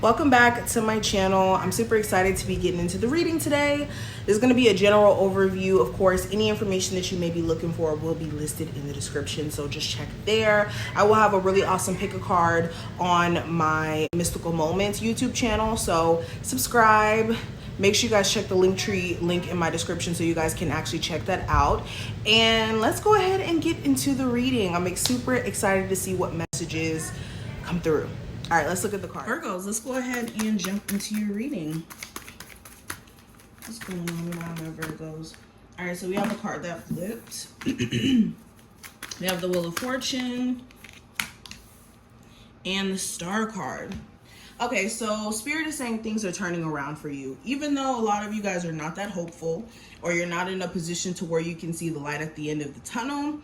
Welcome back to my channel. I'm super excited to be getting into the reading today. There's going to be a general overview. Of course, any information that you may be looking for will be listed in the description, so just check there. I will have a really awesome pick a card on my Mystical Moments YouTube channel, so subscribe. Make sure you guys check the link in my description so you guys can actually check that out. And let's go ahead and get into the reading. I'm super excited to see what messages come through. All right, let's look at the card. Virgos, let's go ahead and jump into your reading. What's going on with my Virgos? All right, so we have a card that flipped. We have the Wheel of Fortune and the Star card. Okay, so Spirit is saying things are turning around for you. Even though a lot of you guys are not that hopeful, or you're not in a position to where you can see the light at the end of the tunnel,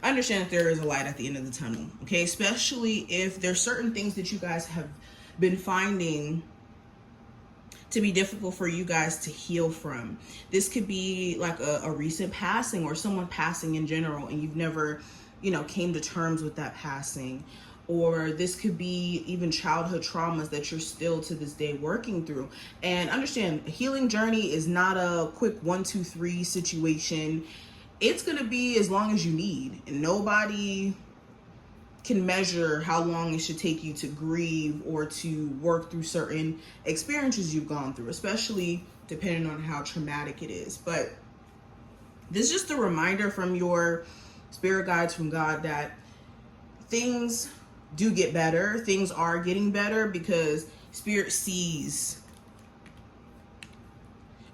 I understand that there is a light at the end of the tunnel, okay? Especially if there's certain things that you guys have been finding to be difficult for you guys to heal from. This could be like a recent passing or someone passing in general, and you've never, came to terms with that passing. Or this could be even childhood traumas that you're still to this day working through. And understand, a healing journey is not a quick 1, 2, 3 situation. It's going to be as long as you need, and nobody can measure how long it should take you to grieve or to work through certain experiences you've gone through, especially depending on how traumatic it is. But this is just a reminder from your spirit guides, from God, that things do get better. Things are getting better because Spirit sees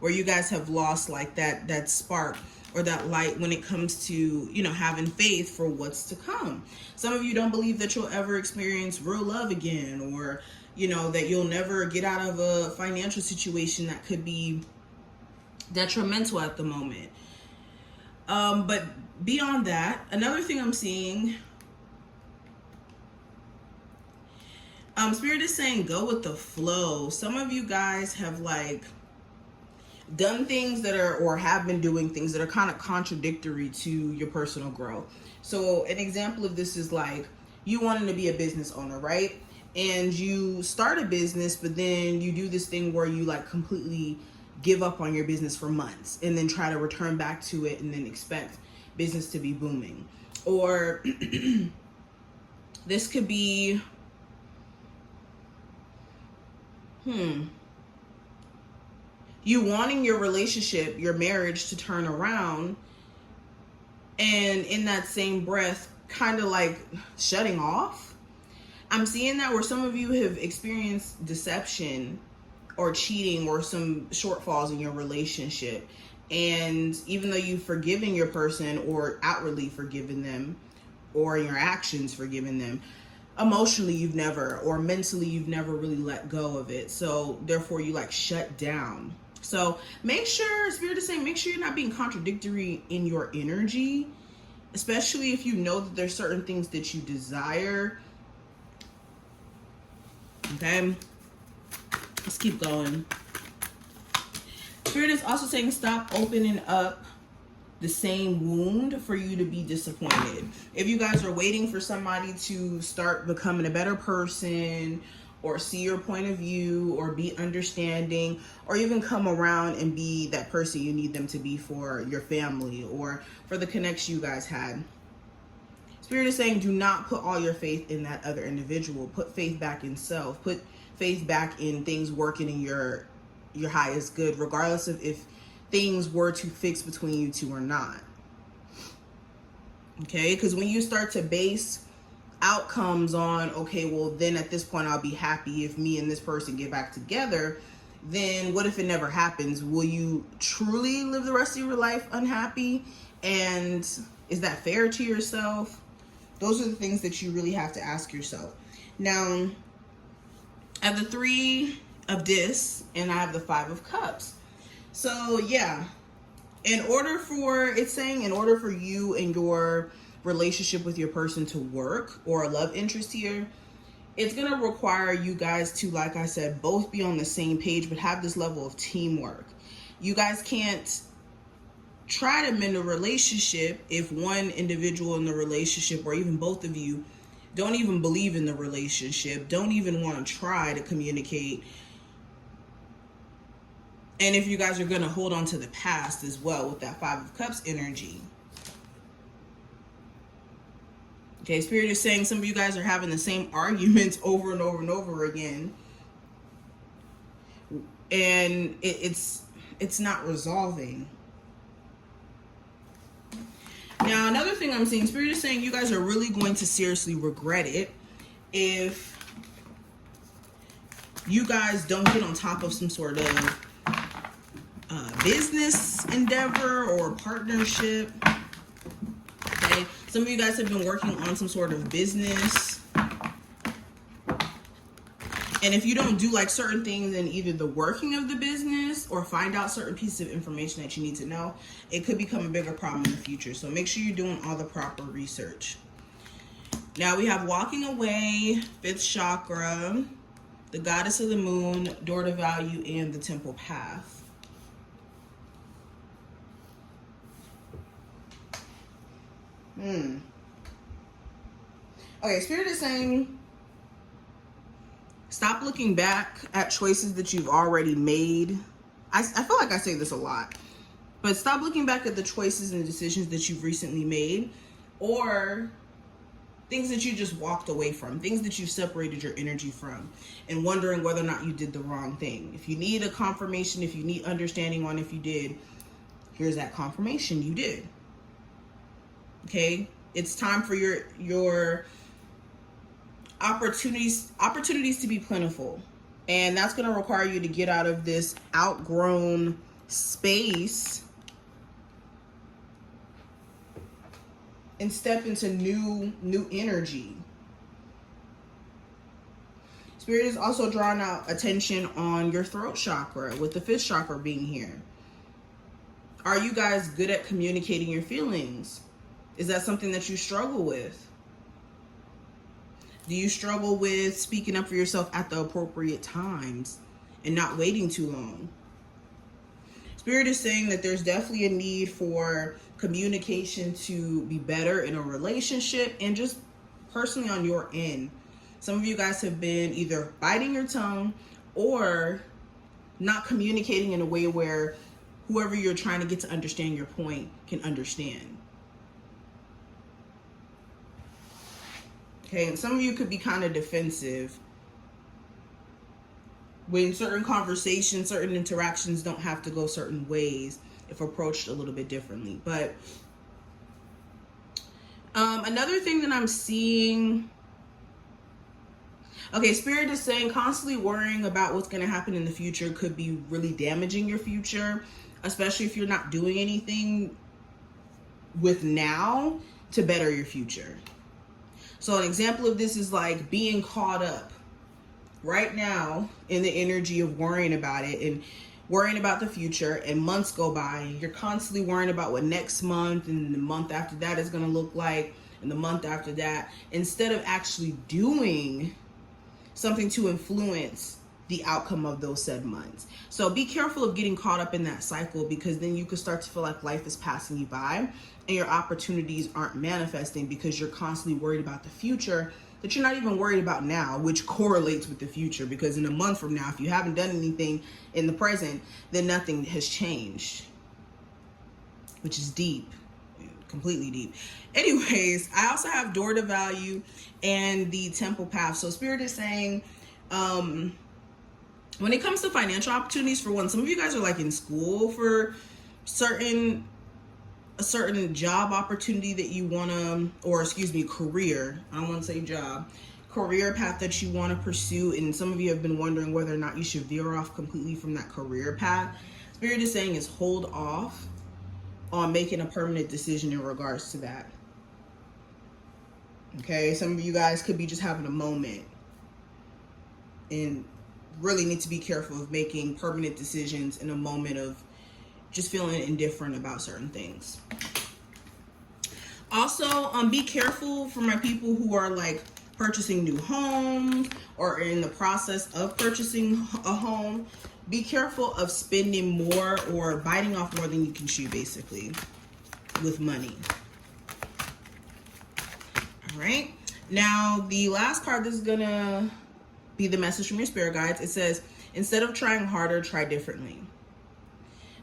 where you guys have lost like that spark or that light when it comes to, having faith for what's to come. Some of you don't believe that you'll ever experience real love again, or, that you'll never get out of a financial situation that could be detrimental at the moment. But beyond that, another thing I'm seeing, Spirit is saying go with the flow. Some of you guys have done things that are, or have been doing things that are kind of contradictory to your personal growth. So an example of this is you wanting to be a business owner, right? And you start a business, but then you do this thing where you completely give up on your business for months and then try to return back to it and then expect business to be booming. Or this could be, you wanting your relationship, your marriage to turn around, and in that same breath, kind of shutting off. I'm seeing that where some of you have experienced deception or cheating or some shortfalls in your relationship. And even though you've forgiven your person or outwardly forgiven them, or in your actions forgiven them, emotionally you've never, or mentally you've never really let go of it. So therefore you shut down. So make sure, Spirit is saying, make sure you're not being contradictory in your energy, especially if you know that there's certain things that you desire. Okay, let's keep going. Spirit is also saying stop opening up the same wound for you to be disappointed. If you guys are waiting for somebody to start becoming a better person, or see your point of view, or be understanding, or even come around and be that person you need them to be for your family or for the connection you guys had, Spirit is saying do not put all your faith in that other individual. Put faith back in self. Put faith back in things working in your highest good, regardless of if things were to fix between you two or not. Okay, because when you start to base outcomes on, okay, well then at this point I'll be happy if me and this person get back together, then what if it never happens? Will you truly live the rest of your life unhappy? And is that fair to yourself? Those are the things that you really have to ask yourself. Now, I have the 3 of Discs and I have the 5 of Cups. So yeah, it's saying in order for you and your relationship with your person to work, or a love interest here, it's going to require you guys to, like I said, both be on the same page, but have this level of teamwork. You guys can't try to mend a relationship if one individual in the relationship, or even both of you, don't even believe in the relationship, don't even want to try to communicate. And if you guys are going to hold on to the past as well with that Five of Cups energy. Okay, Spirit is saying some of you guys are having the same arguments over and over and over again. And it's not resolving. Now, another thing I'm seeing, Spirit is saying you guys are really going to seriously regret it if you guys don't get on top of some sort of business endeavor or partnership. Okay, some of you guys have been working on some sort of business, and if you don't do like certain things in either the working of the business or find out certain pieces of information that you need to know, it could become a bigger problem in the future. So make sure you're doing all the proper research. Now we have walking away, 5th chakra, the goddess of the moon, door to value, and the temple path. Okay, Spirit is saying stop looking back at choices that you've already made. I feel like I say this a lot, but stop looking back at the choices and decisions that you've recently made, or things that you just walked away from, things that you've separated your energy from, and wondering whether or not you did the wrong thing. If you need a confirmation, if you need understanding on if you did, here's that confirmation: you did. Okay, it's time for your opportunities to be plentiful, and that's going to require you to get out of this outgrown space and step into new energy. Spirit is also drawing out attention on your throat chakra, with the 5th chakra being here. Are you guys good at communicating your feelings? Is that something that you struggle with? Do you struggle with speaking up for yourself at the appropriate times and not waiting too long? Spirit is saying that there's definitely a need for communication to be better in a relationship and just personally on your end. Some of you guys have been either biting your tongue or not communicating in a way where whoever you're trying to get to understand your point can understand. Okay, and some of you could be kind of defensive when certain conversations, certain interactions don't have to go certain ways if approached a little bit differently. But another thing that I'm seeing, okay, Spirit is saying constantly worrying about what's going to happen in the future could be really damaging your future, especially if you're not doing anything with now to better your future. So an example of this is like being caught up right now in the energy of worrying about it and worrying about the future, and months go by. You're constantly worrying about what next month and the month after that is going to look like, and the month after that, instead of actually doing something to influence the outcome of those said months. So be careful of getting caught up in that cycle, because then you could start to feel like life is passing you by and your opportunities aren't manifesting because you're constantly worried about the future that you're not even worried about now, which correlates with the future, because in a month from now, if you haven't done anything in the present, then nothing has changed, which is deep, completely deep. Anyways, I also have door to value and the temple path. So Spirit is saying, when it comes to financial opportunities, for one, some of you guys are like in school for a certain job opportunity that you want to, or excuse me, career. I don't want to say job. Career path that you want to pursue. And some of you have been wondering whether or not you should veer off completely from that career path. Spirit is saying is hold off on making a permanent decision in regards to that. Okay, some of you guys could be just having a moment and really need to be careful of making permanent decisions in a moment of just feeling indifferent about certain things. Also, be careful for my people who are like purchasing new homes or are in the process of purchasing a home. Be careful of spending more or biting off more than you can chew, basically, with money. All right. Now, the last card, this is gonna be the message from your spirit guides. It says, instead of trying harder, try differently.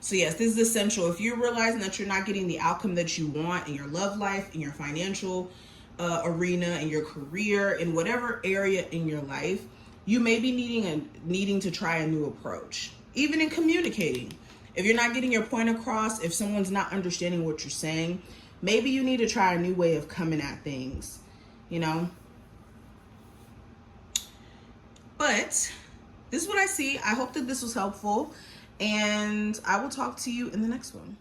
So yes, this is essential. If you're realizing that you're not getting the outcome that you want in your love life, in your financial arena, in your career, in whatever area in your life, you may be needing to try a new approach. Even in communicating. If you're not getting your point across, if someone's not understanding what you're saying, maybe you need to try a new way of coming at things, you know? But this is what I see. I hope that this was helpful, and I will talk to you in the next one.